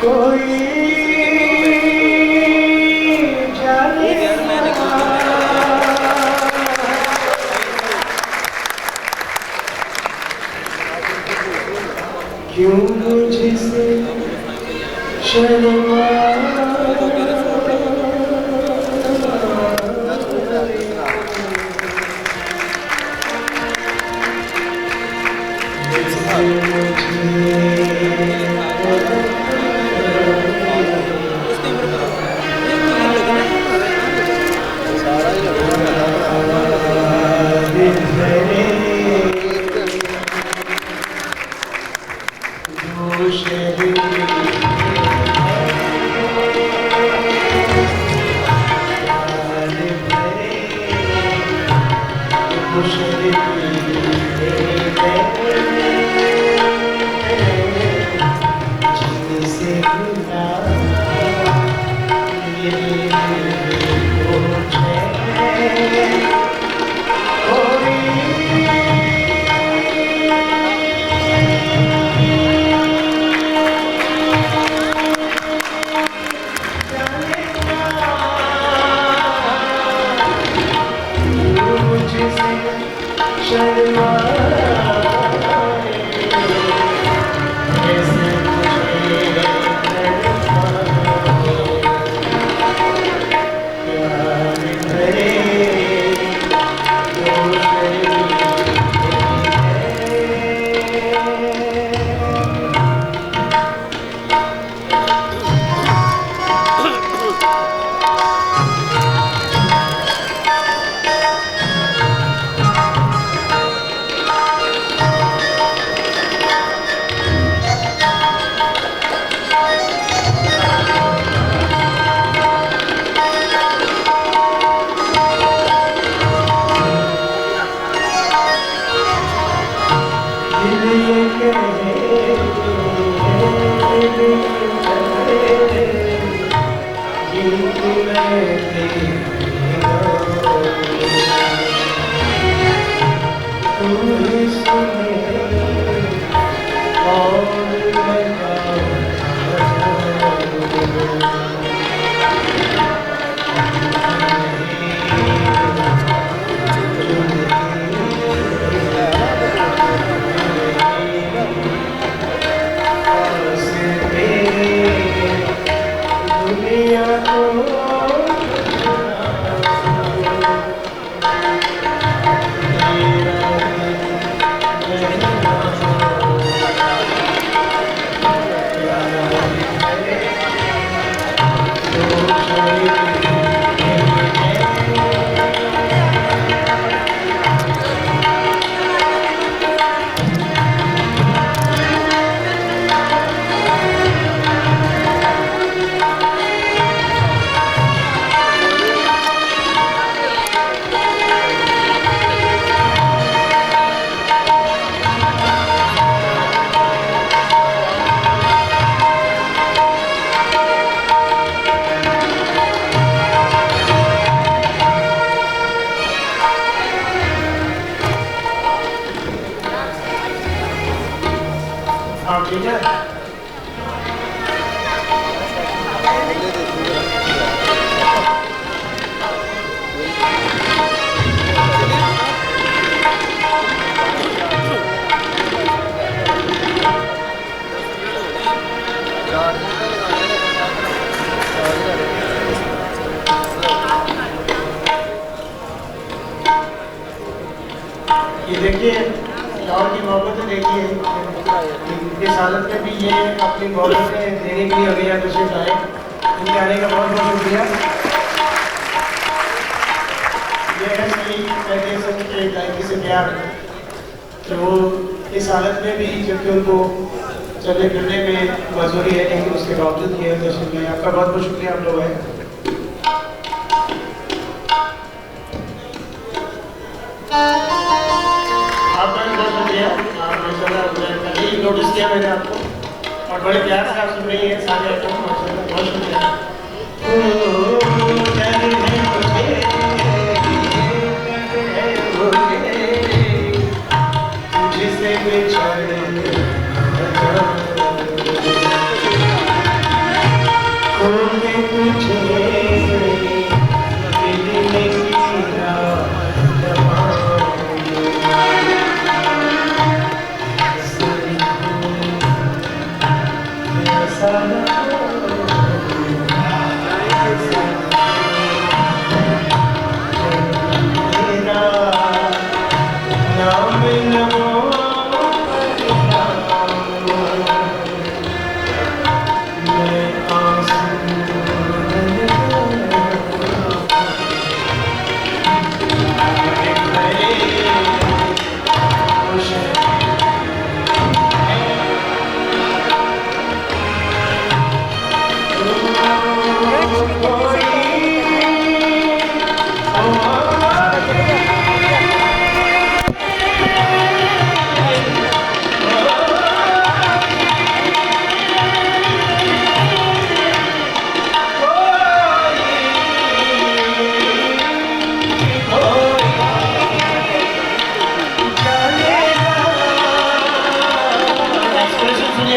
कोई जाने क्यों मुझसे शर्मा ये देखिए और की मोहब्बत देखिए इस हालत में भी ये अपनी मोहब्बतें देने के लिए अभी यहाँ तशरीफ आए। इनके आने का बहुत बहुत शुक्रिया। ये है सही कहते हैं गायकी से प्यार कि वो इस हालत में भी जबकि उनको चलने फिरने में मजबूरी है लेकिन उसके बावजूद ये तशरीफ में आपका बहुत बहुत शुक्रिया आप लोग हैं। नोटिस किया मैंने आपको और बड़े प्यार से आप सुन रही हैं सारे आइटम माशाल्लाह बहुत शुक्रिया। खोके तुझे मिलने की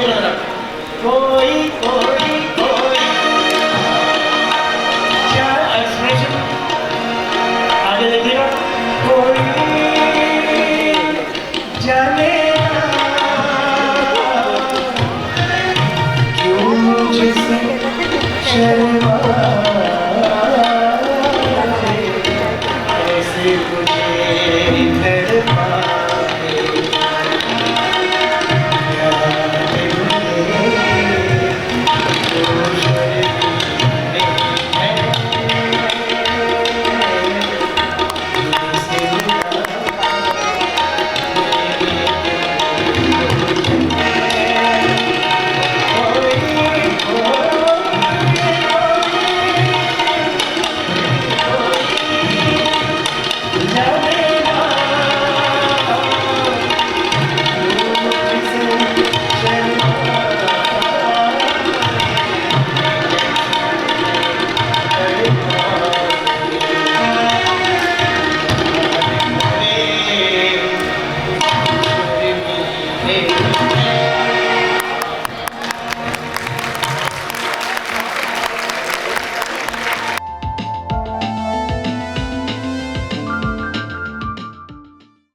रात कोई कोई कोई क्या एक्सप्रेशन आगे देखिएगा कोई जाने क्यों मुझसे शर्म